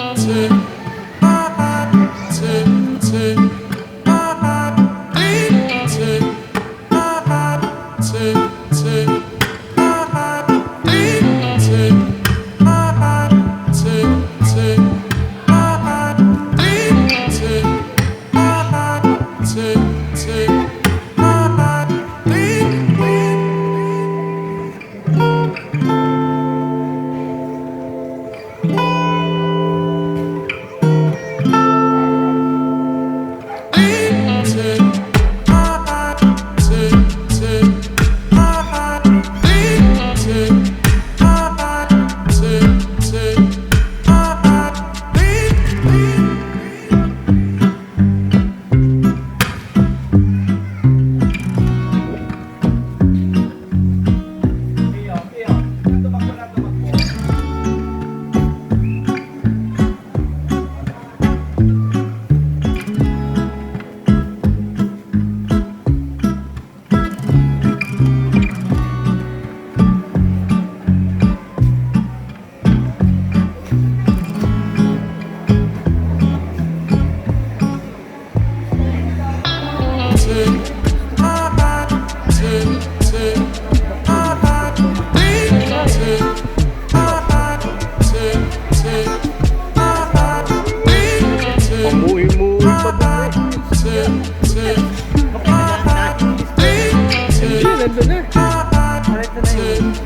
Nandun na. Diretso na yun.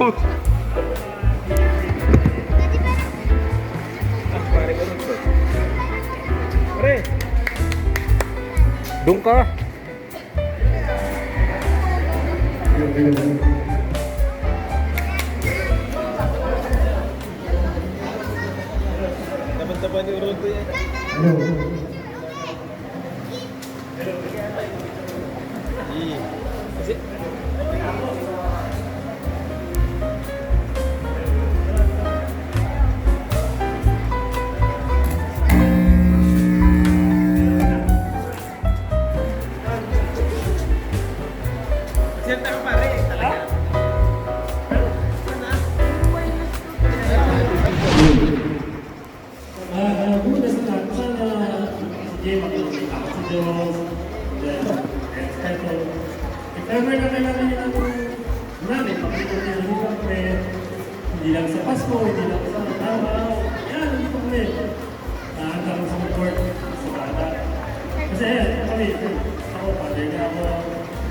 Pare ko nito. Pare. Doon ka. Dapat yung road yan. Kasi Senta ka pare, talaga. Una sa lahat, sana sige, makikita ko sa Diyos. If ever na kailangan niyo namin, makikita niyo lang kami. Hindi lang sa Pasko, hindi lang sa araw. Yan, dito kami. Handa ko sa support sa bata. Kasi kami, ako, father na ako.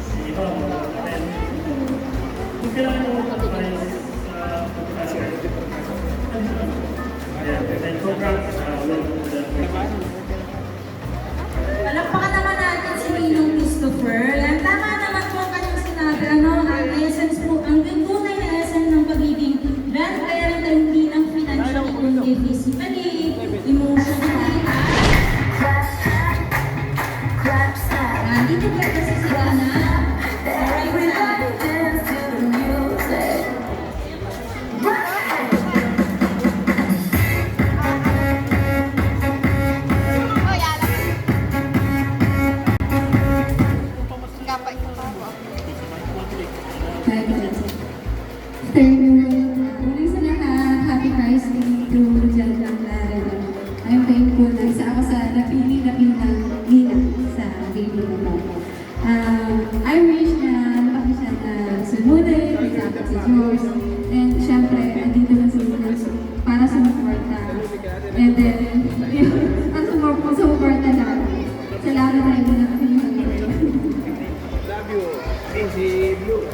Si iba, mga kapatid. Kung kailangan mo mag-advise sa pagkakasya. Ayan, congrats. Palakpakan naman natin si Ninong Christopher. Yan, tama naman po ang kanyang sinabi. Ang essence po, ang tunay na essence ng pagiging grandparent ay hindi lang financially, kundi physically, emotionally, dito ba kasi sila na Unang sa lahat, happy Christ Day to Rosel Clara. I'm thankful na isa ako sa napili ng Nina sa baby ko. I wish na lumaki siya na sumunod, magkakot sa Diyos. And syempre, andito lang sa para sumuporta. And then, ang sumuporta na. Salamat na ito na love you. Si Blue.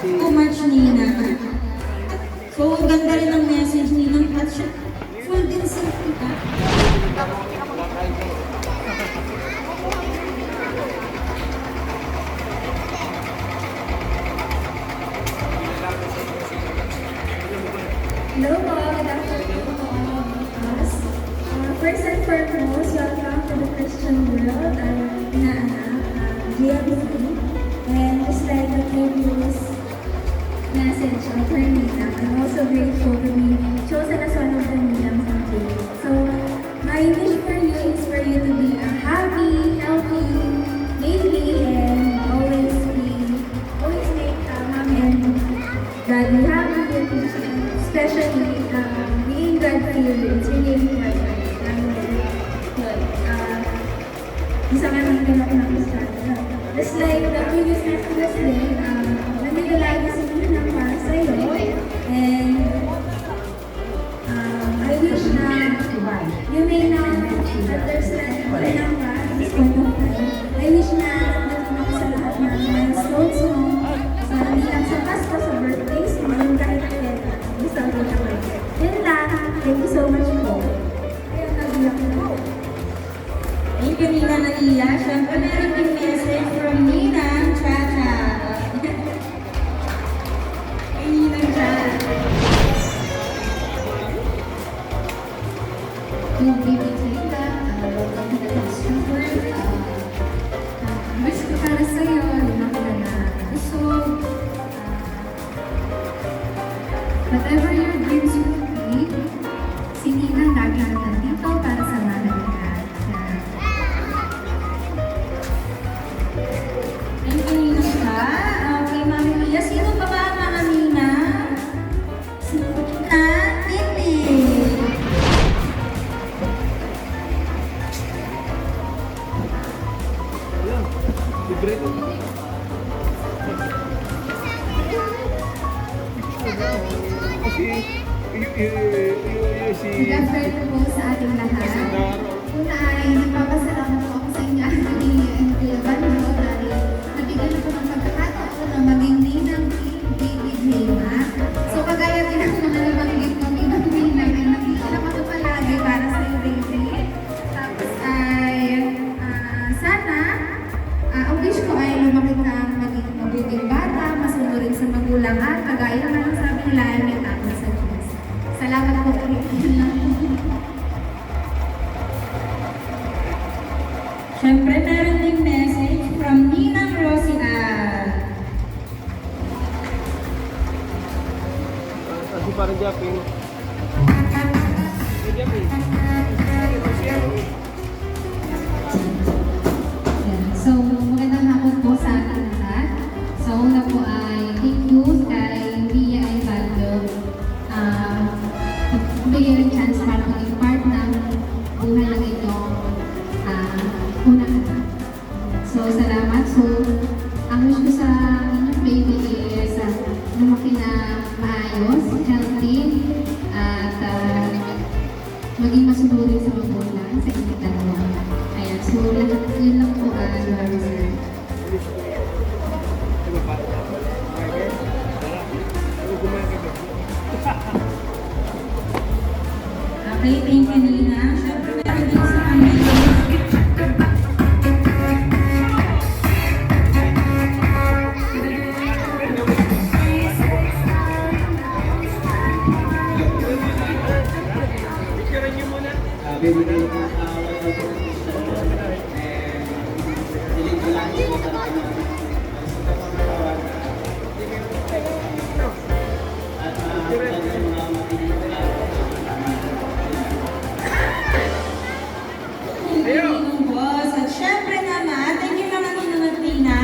too much, Nina. So, ang ganda rin ang message ni Ninong at siya. Full din sa kita. Hello po, good afternoon to all of us. First and foremost, welcome to the Christian world. Inaanak, GMC. And just like the previous message of Nina, I'm also grateful to be chosen as one of the mediums of Jesus. So, my wish for you is for you to be a happy, healthy baby and always make mommy and daddy happy. Especially being God-fearing, it's really important. Isa ka nang pinag-nakasal. Just like the previous messages din, nandito lagi sila ng para sa'yo. And I wish na you may not understand kailang ka at this point of time. I wish na nandito ako sa lahat ng milestones mo. Sa hindi lang sa Pasko, sa birthdays mo, yung kahit kailan. Gusto ko naman. Yun lang. Thank you so much po. Ayun, nabiyak na. Thank you, Nina Nadia. Siyempre, meron din message from Nina Chacha. Kay Nina Chacha. Yung baby Tita, welcome to the Christian world. Wish ko para sa'yo, lumaki ka na busog. Whatever your dreams will be, si Nina lagi nandito para samahan ka. Thank you, Nina Cha. Okay, Mami Mia. Sino pa ba ang mga Nina? Si Nina Titi. Libre ko. Kasi si Good afternoon po sa ating lahat. Una ay nagpapasalamat po ako sa inyo at naging Bando dahil nabigyan ako ng pagkakataon na maging ninang baby Jema. Siyempre, meron ding message from Ninang Rosie Ann. Kasi parang Japin. Japin. Ayan. So, magandang hapon po sa ating lahat. So, una po ay thank you kay Via Ivaldo. Bigyan ng chance para maging part ng buhay ng inyong unang anak. So, salamat. So, ang wish ko sa inyong baby is lumaki na maayos, healthy, at maging masunurin sa magulang, sa inyong dalawa. Ayan, so lahat yun lang po maraming salamat. Okay, thank you, Nina. Siyempre, meron din sa amin. Picturean niyo muna. Bibigay ko ang awal ng Christian and hiling ko lang yung mga at yung mga matinig na Thank you, Ninong Boss. At syempre naman, thank you naman Ninong at Nina.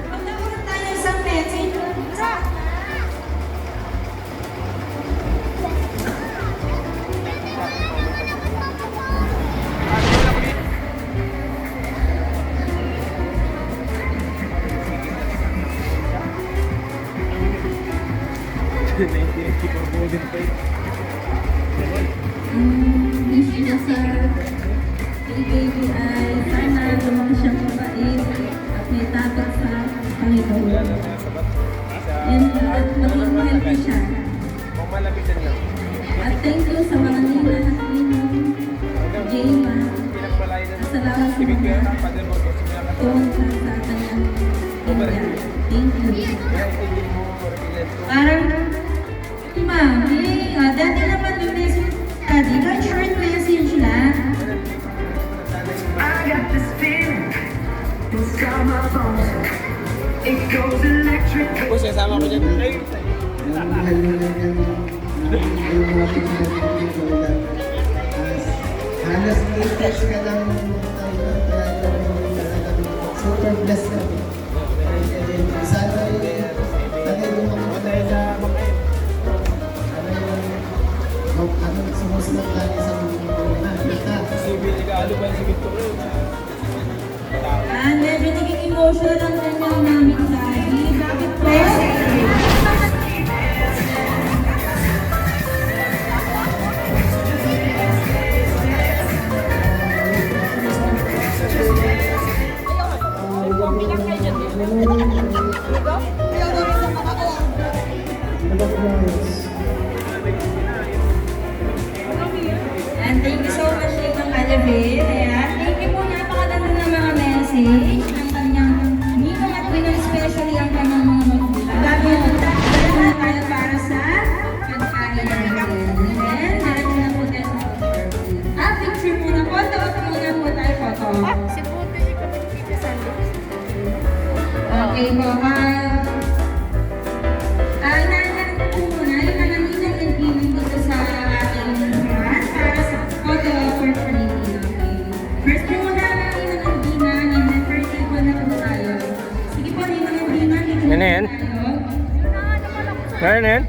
Magkakaroon tayo ng isang message. Wish ko sa baby ay sana lumaki siyang mabait at may takot sa Panginoon. Yan at maging healthy siya. Kung malapitan lang. At thank you sa mga nina at ninong Jema. Pinagmalay na Salamat sa ibig mga kaya kapatid mo kasi may tuwang sa kanyang pamilya. Thank you. kaya hindi mo represent ko. Parang, Mami, dati naman yung message, di ba short message lang? I got this feeling inside my bones. It goes electric. Boss, kasama ko dyan. Ay, ang mahal nyo lang yung mga pinagpapalala dito na halos 8 years ka lang super blessed ka. Sana yung mga sumusunod lagi sa mga si Billy Galo ba si Victoria? Medyo naging emotional ang kanyang namin daddy. Bakit po? And thank you so much Ninong Calabit. Ayan, thank you po, napakaganda ng mga message ng kanyang Ninong at Ninong, especially ang kanyang mga magulang. Bago na tayo para sa pagkain natin. And then, meron na po tayo sa picture. Picture muna po. Tawag muna po tayo photo. Okay po. Inaanyan po muna yung mga Ninong and Ninong dito sa ating brand para sa photo for Ninong. First po muna ang Ninong and Ninong and then first po na po tayo. Sige po, Ninong and Ninong. Ano yan? Kaya na yan?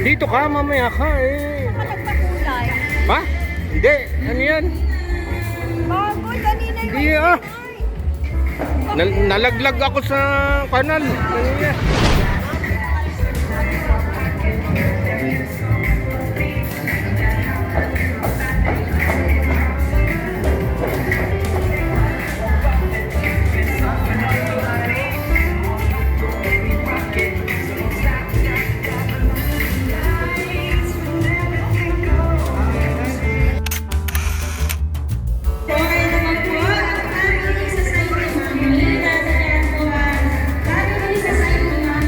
Dito ka, mamaya ka eh. Pa? Hindi, ano yan? Hindi ah. Nalaglag ako sa kanal. Ano yan? Okay naman po, ang aming isa sa inyo, Nina, sa po, bago kami sa sa inyo,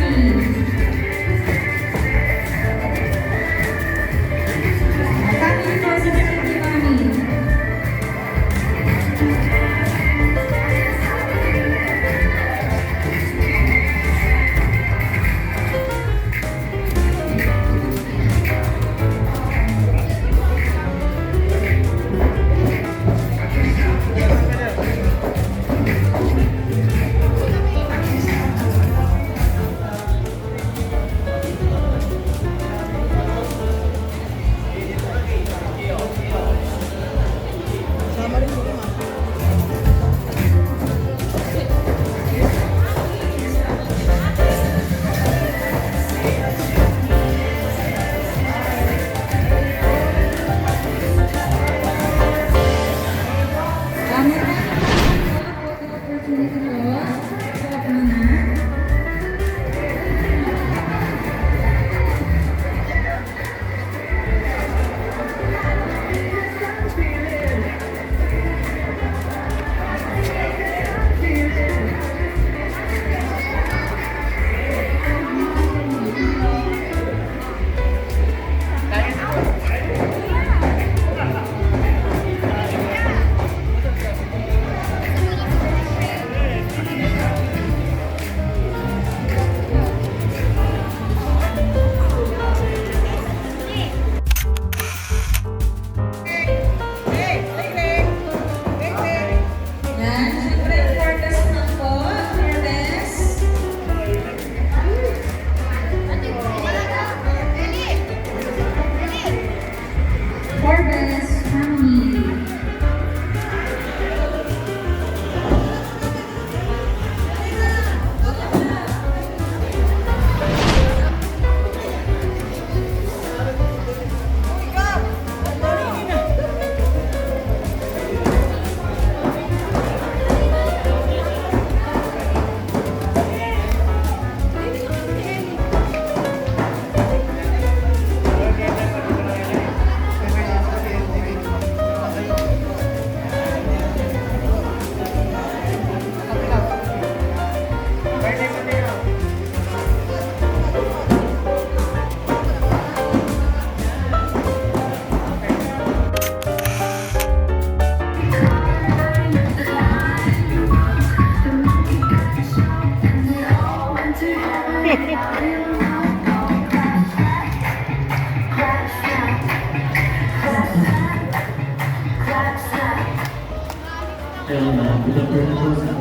good afternoon po sa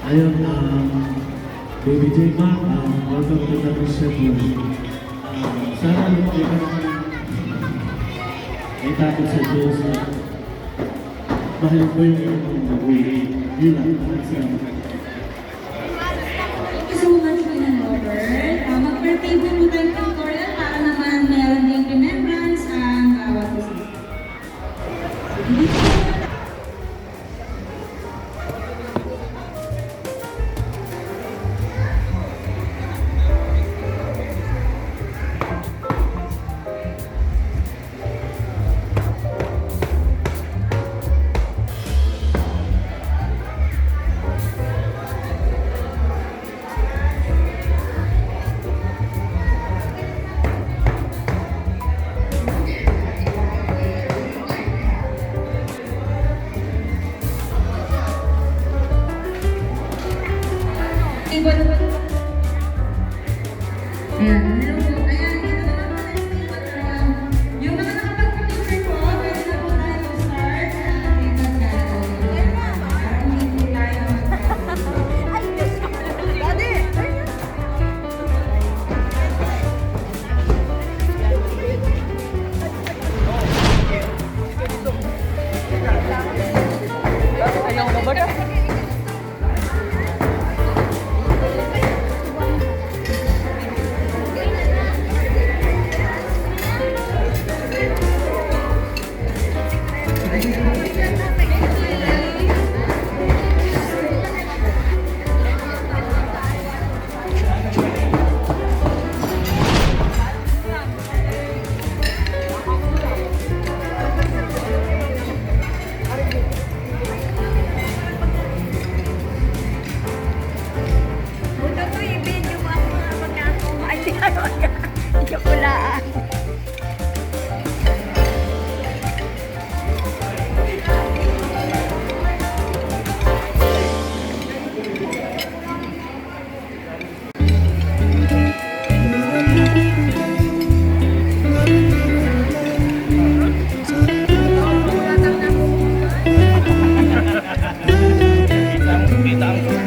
ayun, Baby J Mac, welcome to the Christian World. Sana lumaki ka naman ay takot sa Diyos na mahalin ko yung iyong mga mabuhay. Yun lang, salamat. Thank you so much, Kuya Robert. Mag-birthday po mo tayo pictorial para naman meron ding remembrance ang bawat isa. Ayan, meron po. Ayan, dito naman po yung mga nakapag-picture po, pwede na po tayo start sa ating pagkakaroon. Para hindi po tayo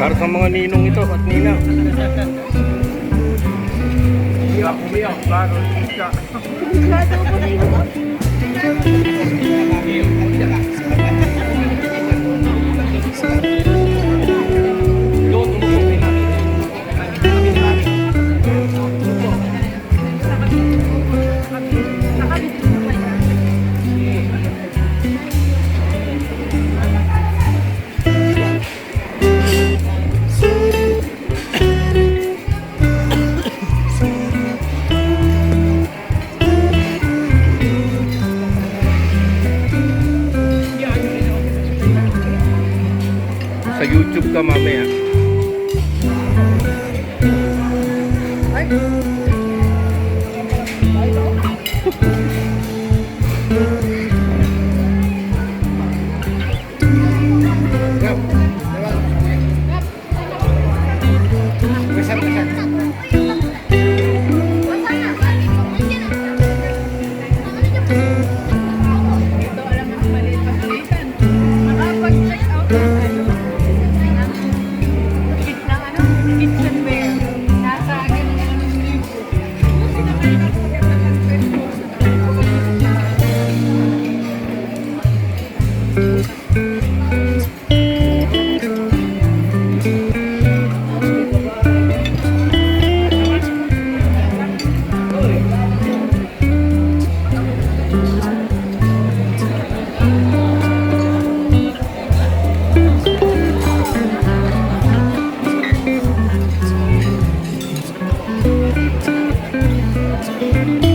Para sa mga ninong ito at nina. Sa YouTube ka mamaya. Thank you.